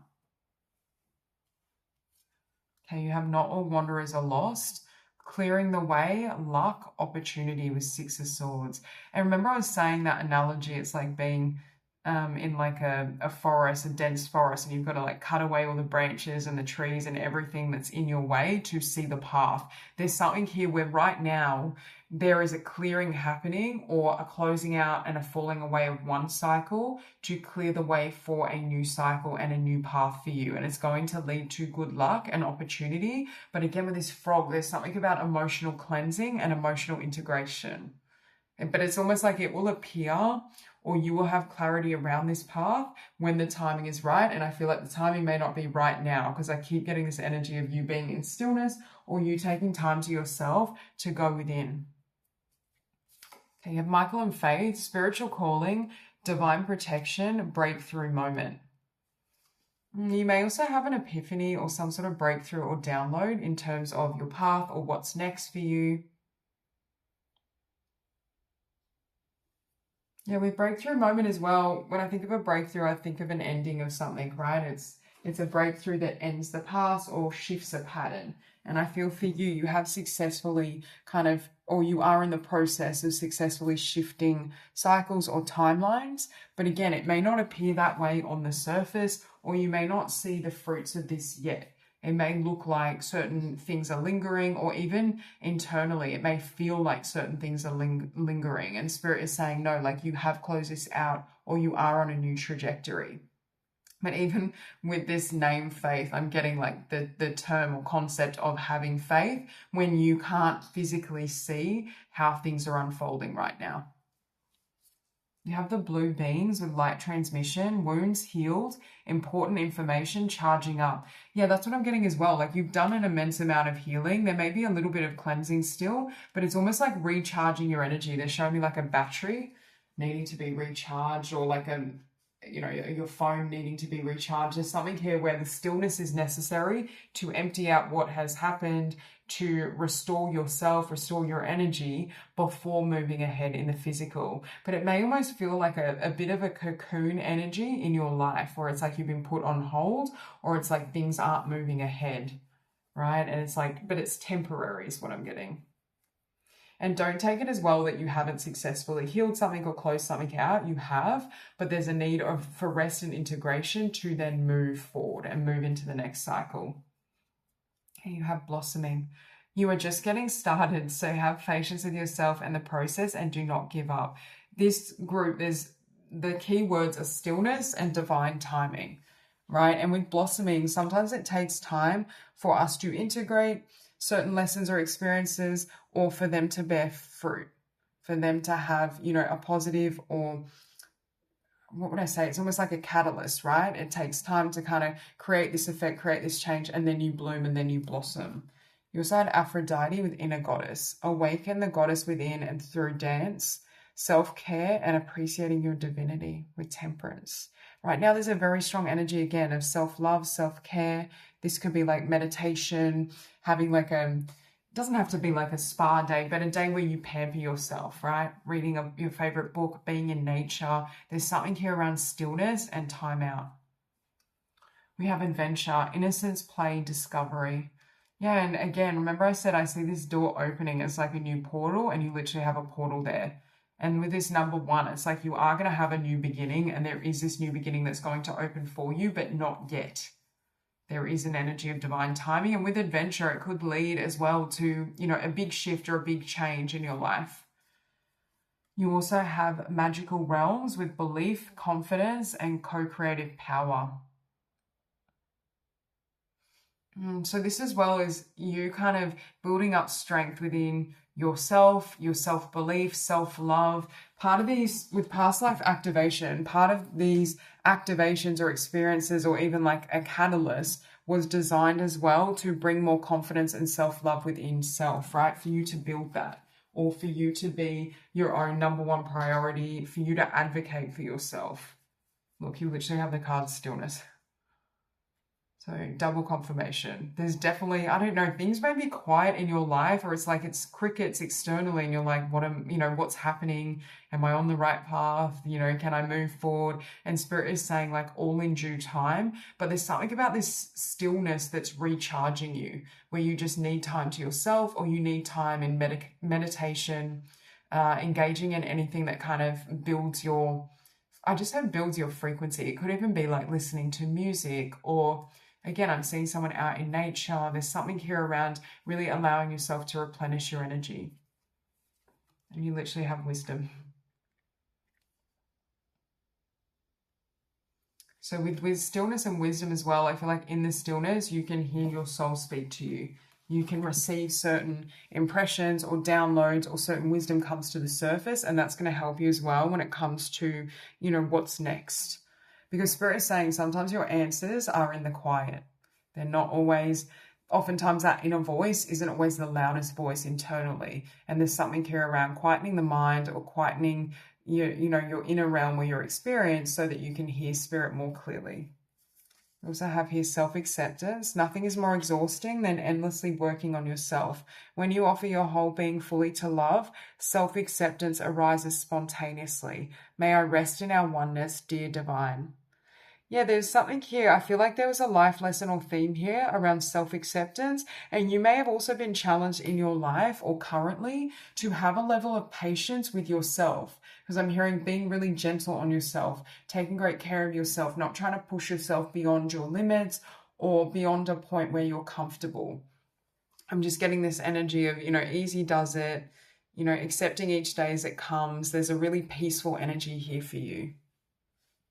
Okay, you have not all wanderers are lost, clearing the way, luck, opportunity with Six of Swords. And remember I was saying that analogy, it's like being in like a forest, a dense forest, and you've got to like cut away all the branches and the trees and everything that's in your way to see the path. There's something here where right now there is a clearing happening, or a closing out and a falling away of one cycle to clear the way for a new cycle and a new path for you. And it's going to lead to good luck and opportunity. But again, with this frog, there's something about emotional cleansing and emotional integration. But it's almost like it will appear, or you will have clarity around this path when the timing is right. And I feel like the timing may not be right now, because I keep getting this energy of you being in stillness, or you taking time to yourself to go within. Okay, you have Michael and Faith, spiritual calling, divine protection, breakthrough moment. You may also have an epiphany or some sort of breakthrough or download in terms of your path or what's next for you. Yeah, with breakthrough moment as well, when I think of a breakthrough, I think of an ending of something, right? It's a breakthrough that ends the past or shifts a pattern. And I feel for you, you have successfully or you are in the process of successfully shifting cycles or timelines. But again, it may not appear that way on the surface, or you may not see the fruits of this yet. It may look like certain things are lingering, or even internally, it may feel like certain things are lingering. And Spirit is saying, no, like you have closed this out, or you are on a new trajectory. But even with this name Faith, I'm getting like the term or concept of having faith when you can't physically see how things are unfolding right now. You have the blue beams with light transmission, wounds healed, important information charging up. Yeah, that's what I'm getting as well. Like you've done an immense amount of healing. There may be a little bit of cleansing still, but it's almost like recharging your energy. They're showing me like a battery needing to be recharged, or like your phone needing to be recharged. There's something here where the stillness is necessary to empty out what has happened, to restore yourself, restore your energy before moving ahead in the physical. But it may almost feel like a bit of a cocoon energy in your life, where it's like you've been put on hold, or it's like things aren't moving ahead, right? And it's like, but it's temporary is what I'm getting. And don't take it as well that you haven't successfully healed something or closed something out. You have, but there's a need for rest and integration to then move forward and move into the next cycle. And you have blossoming. You are just getting started, so have patience with yourself and the process and do not give up. This group, the key words are stillness and divine timing, right? And with blossoming, sometimes it takes time for us to integrate certain lessons or experiences, or for them to bear fruit, for them to have, a positive, or what would I say? It's almost like a catalyst, right? It takes time to kind of create this effect, create this change, and then you bloom and then you blossom. You also had Aphrodite with inner goddess. Awaken the goddess within and through dance, self-care, and appreciating your divinity with temperance. Right now, there's a very strong energy again of self-love, self-care. This could be like meditation, having like doesn't have to be like a spa day, but a day where you pamper yourself, right? Reading your favorite book, being in nature. There's something here around stillness and time out. We have adventure, innocence, play, discovery. Yeah, and again, remember I said I see this door opening as like a new portal, and you literally have a portal there. And with this number 1, it's like you are going to have a new beginning, and there is this new beginning that's going to open for you, but not yet. There is an energy of divine timing, and with adventure, it could lead as well to, a big shift or a big change in your life. You also have magical realms with belief, confidence, and co-creative power. So this as well is you kind of building up strength within yourself, your self-belief, self-love. Part of these, with past life activation, part of these activations or experiences, or even like a catalyst, was designed as well to bring more confidence and self-love within self, right? For you to build that, or for you to be your own number 1 priority, for you to advocate for yourself. Look, you literally have the card stillness. So double confirmation. There's definitely, I don't know, things may be quiet in your life, or it's like it's crickets externally and you're like, what's happening? Am I on the right path? Can I move forward? And Spirit is saying like all in due time, but there's something about this stillness that's recharging you, where you just need time to yourself, or you need time in meditation, engaging in anything that kind of builds your frequency. It could even be like listening to music, or again, I'm seeing someone out in nature. There's something here around really allowing yourself to replenish your energy. And you literally have wisdom. So with stillness and wisdom as well, I feel like in the stillness, you can hear your soul speak to you. You can receive certain impressions or downloads, or certain wisdom comes to the surface, and that's going to help you as well when it comes to, what's next. Because Spirit is saying sometimes your answers are in the quiet. They're not always, oftentimes that inner voice isn't always the loudest voice internally. And there's something here around quietening the mind, or quietening your inner realm where you're experienced, so that you can hear Spirit more clearly. We also have here self-acceptance. Nothing is more exhausting than endlessly working on yourself. When you offer your whole being fully to love, self-acceptance arises spontaneously. May I rest in our oneness, dear divine. Yeah, there's something here. I feel like there was a life lesson or theme here around self-acceptance, and you may have also been challenged in your life or currently to have a level of patience with yourself, because I'm hearing being really gentle on yourself, taking great care of yourself, not trying to push yourself beyond your limits or beyond a point where you're comfortable. I'm just getting this energy of, easy does it, accepting each day as it comes. There's a really peaceful energy here for you.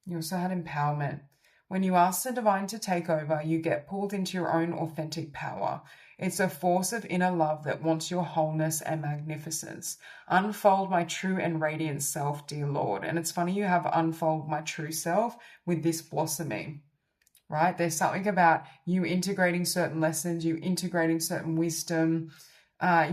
You also had empowerment. When you ask the divine to take over, you get pulled into your own authentic power. It's a force of inner love that wants your wholeness and magnificence. Unfold my true and radiant self, dear Lord. And it's funny you have unfold my true self with this blossoming, right? There's something about you integrating certain lessons, you integrating certain wisdom,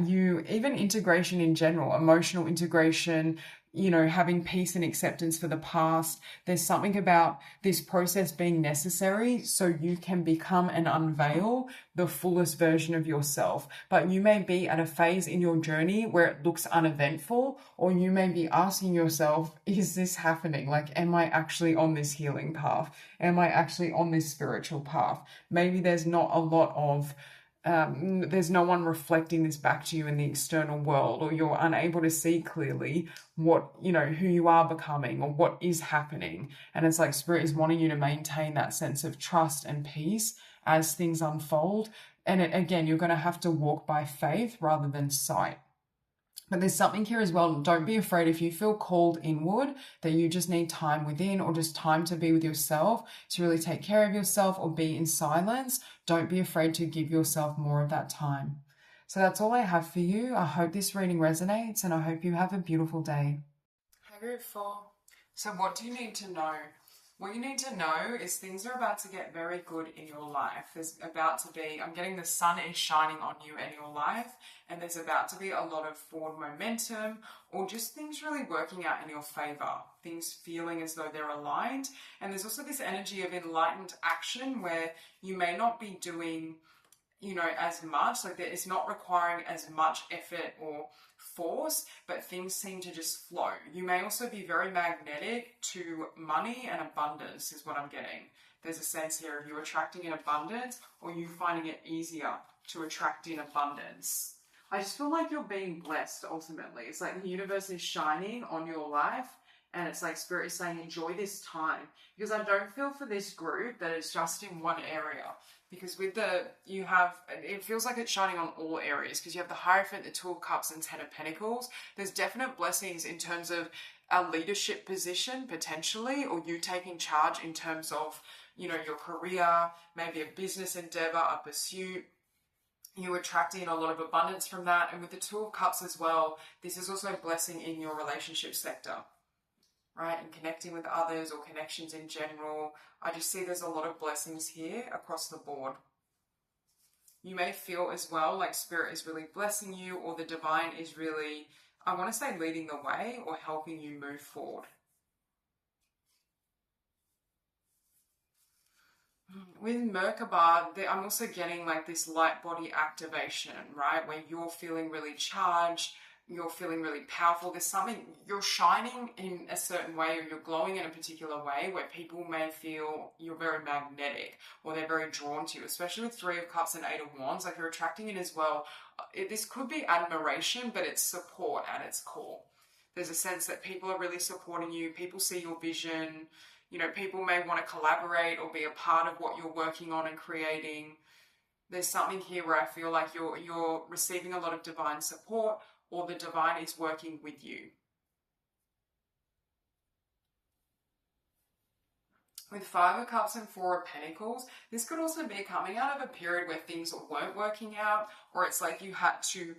you even integration in general, emotional integration, having peace and acceptance for the past. There's something about this process being necessary so you can become and unveil the fullest version of yourself. But you may be at a phase in your journey where it looks uneventful, or you may be asking yourself, is this happening? Like, am I actually on this healing path? Am I actually on this spiritual path? Maybe there's not a lot of there's no one reflecting this back to you in the external world, or you're unable to see clearly what, who you are becoming or what is happening. And it's like Spirit is wanting you to maintain that sense of trust and peace as things unfold. And again, you're going to have to walk by faith rather than sight. But there's something here as well. Don't be afraid if you feel called inward, that you just need time within, or just time to be with yourself, to really take care of yourself or be in silence. Don't be afraid to give yourself more of that time. So that's all I have for you. I hope this reading resonates, and I hope you have a beautiful day. Hi, Group 4. So what do you need to know? What you need to know is things are about to get very good in your life. There's about to be, I'm getting the sun is shining on you and your life, and there's about to be a lot of forward momentum, or just things really working out in your favor, things feeling as though they're aligned. And there's also this energy of enlightened action where you may not be doing as much, like it's not requiring as much effort or force, but things seem to just flow. You may also be very magnetic to money and abundance is what I'm getting. There's a sense here of you attracting in abundance, or you finding it easier to attract in abundance. I just feel like you're being blessed ultimately. It's like the universe is shining on your life, and it's like Spirit is saying enjoy this time, because I don't feel for this group that it's just in one area. Because with it feels like it's shining on all areas, because you have the Hierophant, the Two of Cups, and Ten of Pentacles. There's definite blessings in terms of a leadership position, potentially, or you taking charge in terms of, your career, maybe a business endeavor, a pursuit. You're attracting a lot of abundance from that. And with the Two of Cups as well, this is also a blessing in your relationship sector, right? And connecting with others, or connections in general. I just see there's a lot of blessings here across the board. You may feel as well like Spirit is really blessing you, or the divine is really, I want to say, leading the way or helping you move forward. With Merkaba, I'm also getting like this light body activation, right? Where you're feeling really charged, you're feeling really powerful. There's something, you're shining in a certain way, or you're glowing in a particular way where people may feel you're very magnetic, or they're very drawn to you, especially with Three of Cups and Eight of Wands. Like you're attracting in as well. This could be admiration, but it's support at its core. There's a sense that people are really supporting you. People see your vision. People may want to collaborate or be a part of what you're working on and creating. There's something here where I feel like you're receiving a lot of divine support, or the divine is working with you. With Five of Cups and Four of Pentacles, this could also be coming out of a period where things weren't working out, or it's like you had to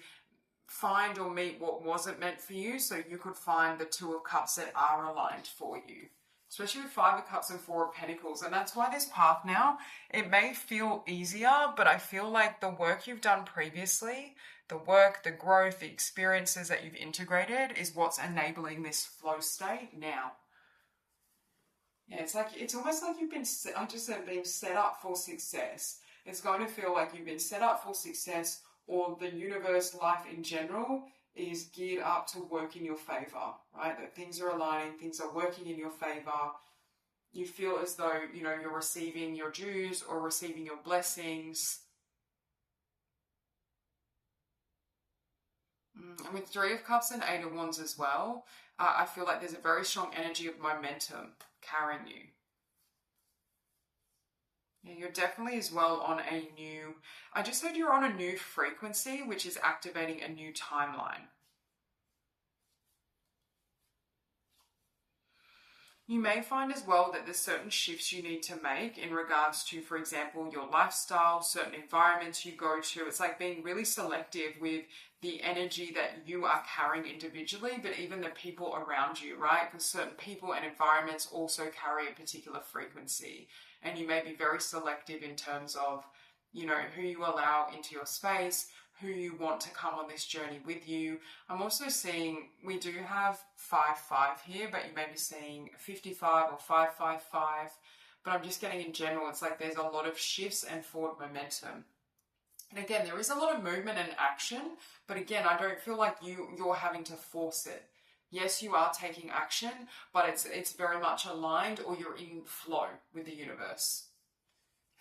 find or meet what wasn't meant for you, so you could find the Two of Cups that are aligned for you. Especially with Five of Cups and Four of Pentacles. And that's why this path now, it may feel easier, but I feel like the work you've done previously, the work, the growth, the experiences that you've integrated is what's enabling this flow state now. Yeah, it's almost like you've been, I just said, being set up for success. It's going to feel like you've been set up for success, or the universe, life in general, is geared up to work in your favor, right? That things are aligning, things are working in your favor. You feel as though, you're receiving your dues or receiving your blessings. And with Three of Cups and Eight of Wands as well, I feel like there's a very strong energy of momentum carrying you. Yeah, you're definitely as well on a new, I just heard you're on a new frequency, which is activating a new timeline. You may find as well that there's certain shifts you need to make in regards to, for example, your lifestyle, certain environments you go to. It's like being really selective with the energy that you are carrying individually, but even the people around you, right? Because certain people and environments also carry a particular frequency. And you may be very selective in terms of, who you allow into your space, who you want to come on this journey with you. I'm also seeing we do have 5-5 here, but you may be seeing 55 or 555. But I'm just getting in general, it's like there's a lot of shifts and forward momentum. And again, there is a lot of movement and action, but again, I don't feel like you're having to force it. Yes, you are taking action, but it's very much aligned, or you're in flow with the universe.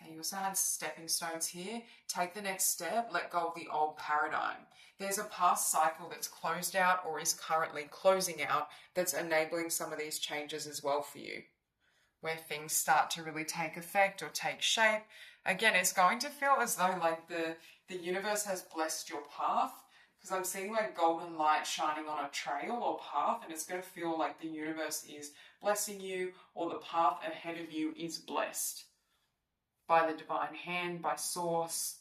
Okay, you also had stepping stones here. Take the next step, let go of the old paradigm. There's a past cycle that's closed out or is currently closing out that's enabling some of these changes as well for you, where things start to really take effect or take shape. Again, it's going to feel as though like the universe has blessed your path, because I'm seeing like golden light shining on a trail or path, and it's going to feel like the universe is blessing you, or the path ahead of you is blessed by the divine hand, by source.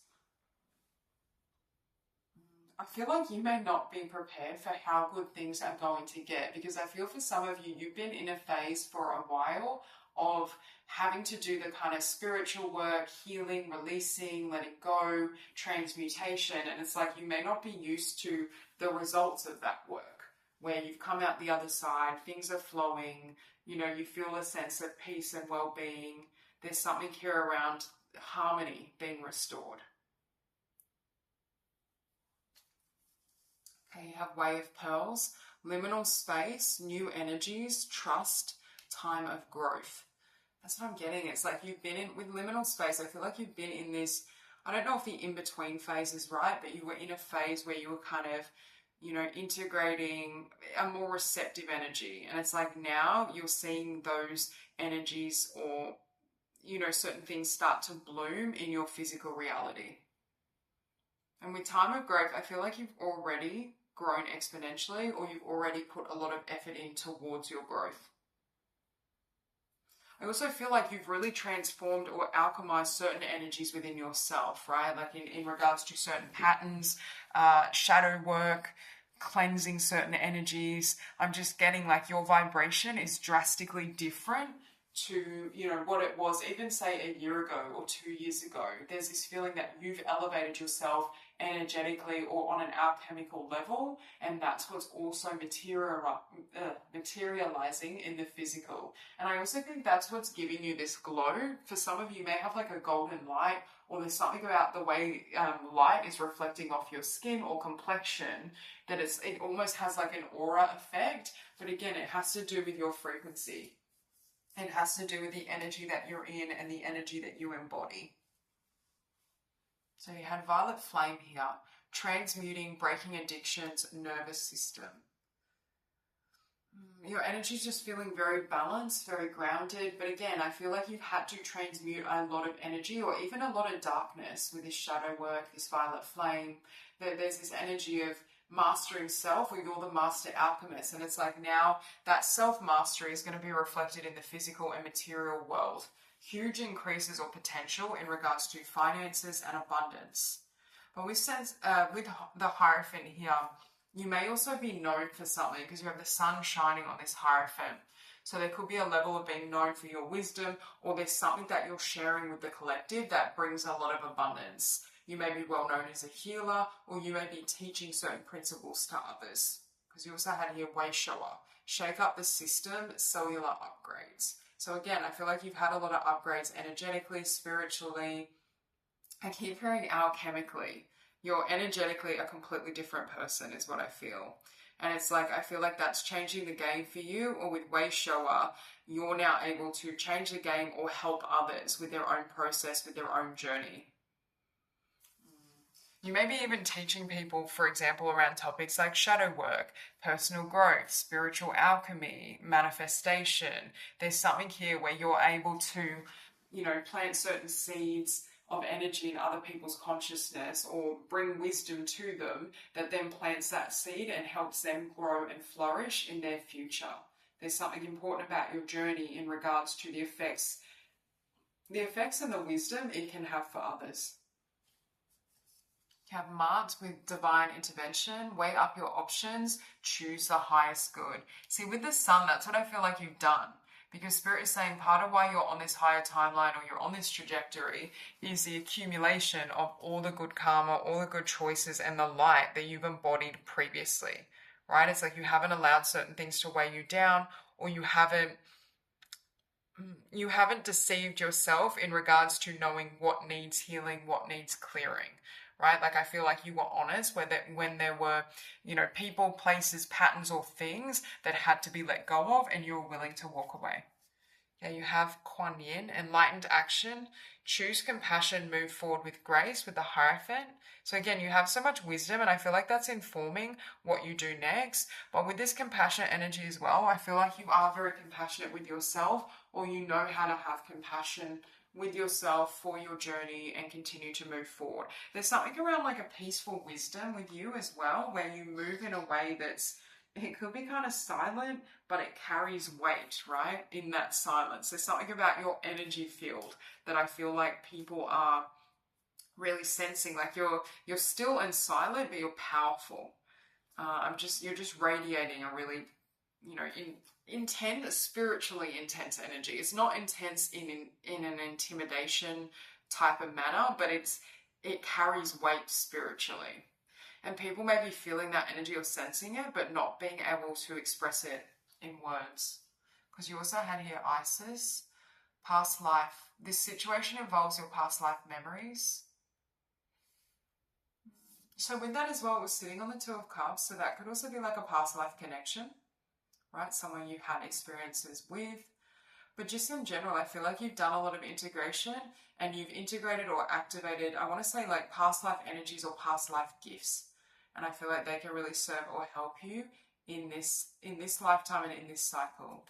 I feel like you may not be prepared for how good things are going to get, because I feel for some of you, you've been in a phase for a while of having to do the kind of spiritual work, healing, releasing, letting go, transmutation. And it's like you may not be used to the results of that work, where you've come out the other side, things are flowing, you know, you feel a sense of peace and well-being. There's something here around harmony being restored. Okay, you have Way of Pearls, liminal space, new energies, trust, time of growth. That's what I'm getting. It's like you've been in, with liminal space, I feel like you've been in this, I don't know if the in-between phase is right, but you were in a phase where you were kind of, you know, integrating a more receptive energy. And it's like now you're seeing those energies, or, you know, certain things start to bloom in your physical reality. And with time of growth, I feel like you've already grown exponentially, or you've already put a lot of effort in towards your growth. I also feel like you've really transformed or alchemized certain energies within yourself, right? Like in regards to certain patterns, shadow work, cleansing certain energies. I'm just getting like your vibration is drastically different to, you know, what it was even say a year ago or 2 years ago. There's this feeling that you've elevated yourself energetically or on an alchemical level, and that's what's also materializing in the physical. And I also think that's what's giving you this glow. For some of you may have like a golden light, or there's something about the way light is reflecting off your skin or complexion, that it almost has like an aura effect. But again, it has to do with your frequency. It has to do with the energy that you're in and the energy that you embody. So you had Violet Flame here, transmuting, breaking addictions, nervous system. Your energy is just feeling very balanced, very grounded. But again, I feel like you've had to transmute a lot of energy, or even a lot of darkness with this shadow work, this Violet Flame. There's this energy of mastering self, where you're the master alchemist. And it's like now that self-mastery is going to be reflected in the physical and material world. Huge increases or potential in regards to finances and abundance. But with the Hierophant here, you may also be known for something, because you have the sun shining on this Hierophant. So there could be a level of being known for your wisdom, or there's something that you're sharing with the collective that brings a lot of abundance. You may be well known as a healer, or you may be teaching certain principles to others. Because you also had here Way Shower, shake up the system, cellular upgrades. So again, I feel like you've had a lot of upgrades energetically, spiritually. I keep hearing alchemically. You're energetically a completely different person is what I feel. And it's like, I feel like that's changing the game for you. Or with Way Shower, you're now able to change the game or help others with their own process, with their own journey. You may be even teaching people, for example, around topics like shadow work, personal growth, spiritual alchemy, manifestation. There's something here where you're able to, you know, plant certain seeds of energy in other people's consciousness, or bring wisdom to them that then plants that seed and helps them grow and flourish in their future. There's something important about your journey in regards to the effects and the wisdom it can have for others. You have Mars with divine intervention, weigh up your options, choose the highest good. See, with the sun, that's what I feel like you've done. Because Spirit is saying part of why you're on this higher timeline or you're on this trajectory is the accumulation of all the good karma, all the good choices and the light that you've embodied previously, right? It's like you haven't allowed certain things to weigh you down, or you haven't deceived yourself in regards to knowing what needs healing, what needs clearing, right? Like I feel like you were honest when there were, people, places, patterns or things that had to be let go of and you were willing to walk away. Yeah, you have Kuan Yin, enlightened action, choose compassion, move forward with grace with the Hierophant. So again, you have so much wisdom and I feel like that's informing what you do next. But with this compassionate energy as well, I feel like you are very compassionate with yourself, or you know how to have compassion with yourself for your journey and continue to move forward. There's something around like a peaceful wisdom with you as well, where you move in a way it could be kind of silent, but it carries weight, right? In that silence. There's something about your energy field that I feel like people are really sensing. Like you're still and silent, but you're powerful. You're just radiating a really, intense, spiritually intense energy. It's not intense in an intimidation type of manner, but it carries weight spiritually. And people may be feeling that energy or sensing it, but not being able to express it in words. Because you also had here Isis, past life. This situation involves your past life memories. So with that as well, it was sitting on the Two of Cups. So that could also be like a past life connection, right? Someone you had experiences with. But just in general, I feel like you've done a lot of integration and you've integrated or activated, I want to say like past life energies or past life gifts. And I feel like they can really serve or help you in this lifetime and in this cycle.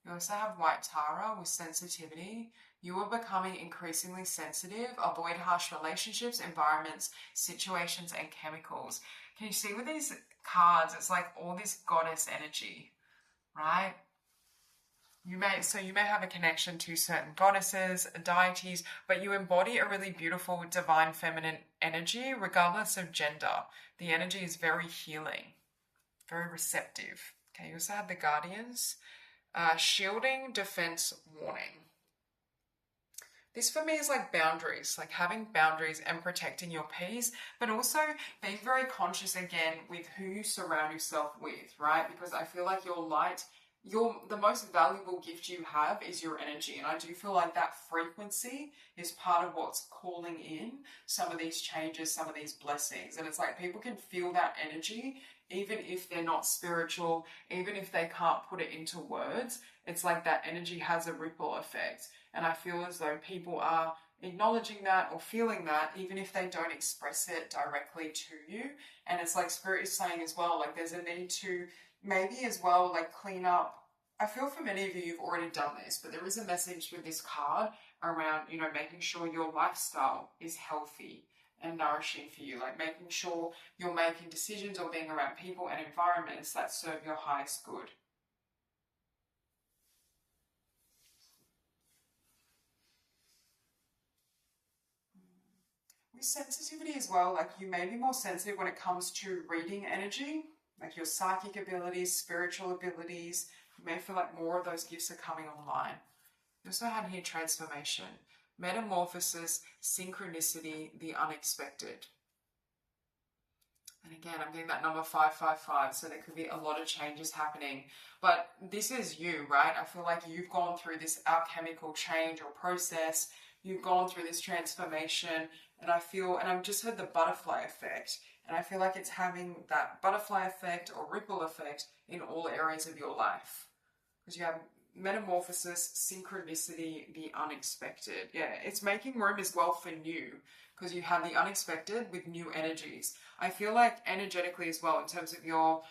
You also have White Tara with sensitivity. You are becoming increasingly sensitive. Avoid harsh relationships, environments, situations, and chemicals. Can you see with these cards, it's like all this goddess energy, right? You may have a connection to certain goddesses, deities, but you embody a really beautiful divine feminine energy regardless of gender. The energy is very healing, very receptive. Okay, you also have the Guardians. Shielding, defense, warning. This for me is like boundaries, like having boundaries and protecting your peace, but also being very conscious again with who you surround yourself with, right? Because I feel like your light, the most valuable gift you have is your energy. And I do feel like that frequency is part of what's calling in some of these changes, some of these blessings. And it's like people can feel that energy, even if they're not spiritual, even if they can't put it into words. It's like that energy has a ripple effect. And I feel as though people are acknowledging that or feeling that, even if they don't express it directly to you. And it's like Spirit is saying as well, like there's a need to maybe as well, like clean up. I feel for many of you, you've already done this, but there is a message with this card around, making sure your lifestyle is healthy and nourishing for you, like making sure you're making decisions or being around people and environments that serve your highest good. With sensitivity as well, like you may be more sensitive when it comes to reading energy, like your psychic abilities, spiritual abilities. You may feel like more of those gifts are coming online. You also had here transformation, metamorphosis, synchronicity, the unexpected. And again, I'm getting that number 555, so there could be a lot of changes happening. But this is you, right? I feel like you've gone through this alchemical change or process. You've gone through this transformation. And I've just heard the butterfly effect. And I feel like it's having that butterfly effect or ripple effect in all areas of your life. Because you have metamorphosis, synchronicity, the unexpected. Yeah, it's making room as well for new. Because you have the unexpected with new energies. I feel like energetically as well, in terms of your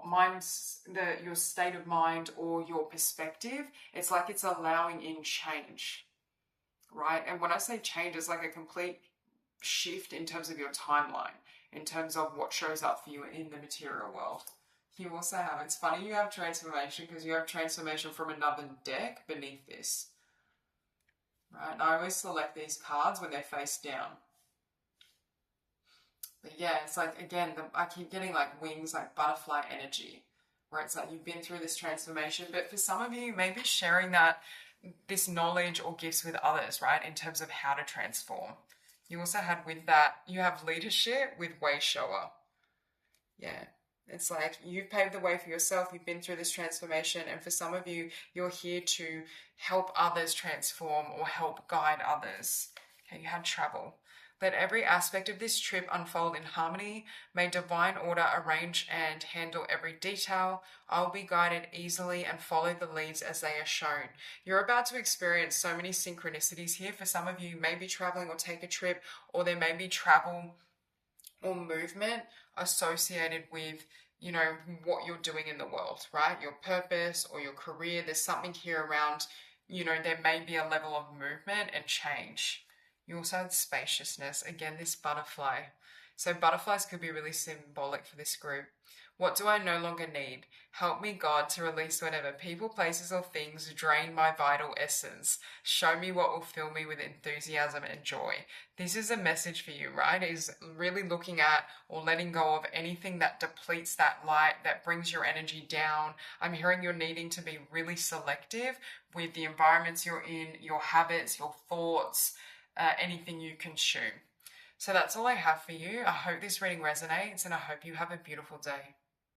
mind's, your state of mind or your perspective, it's like it's allowing in change, right? And when I say change, it's like a complete shift in terms of your timeline, in terms of what shows up for you in the material world. You also have, it's funny you have transformation because you have transformation from another deck beneath this. Right, and I always select these cards when they're face down. But yeah, it's like, again, I keep getting like wings, like butterfly energy. where it's like you've been through this transformation. But for some of you, maybe sharing this knowledge or gifts with others, right, in terms of how to transform. You also had with that, you have leadership with way shower. Yeah. It's like you've paved the way for yourself. You've been through this transformation. And for some of you, you're here to help others transform or help guide others. Okay, you had travel. Let every aspect of this trip unfold in harmony. May divine order arrange and handle every detail. I will be guided easily and follow the leads as they are shown. You're about to experience so many synchronicities here. For some of you, maybe traveling or take a trip, or there may be travel or movement associated with, you know, what you're doing in the world, right? Your purpose or your career. There's something here around, you know, there may be a level of movement and change. You also have spaciousness. Again, this butterfly. So butterflies could be really symbolic for this group. What do I no longer need? Help me, God, to release whatever people, places, or things drain my vital essence. Show me what will fill me with enthusiasm and joy. This is a message for you, right? Is really looking at or letting go of anything that depletes that light, that brings your energy down. I'm hearing you're needing to be really selective with the environments you're in, your habits, your thoughts, anything you consume. So that's all I have for you. I hope this reading resonates and I hope you have a beautiful day.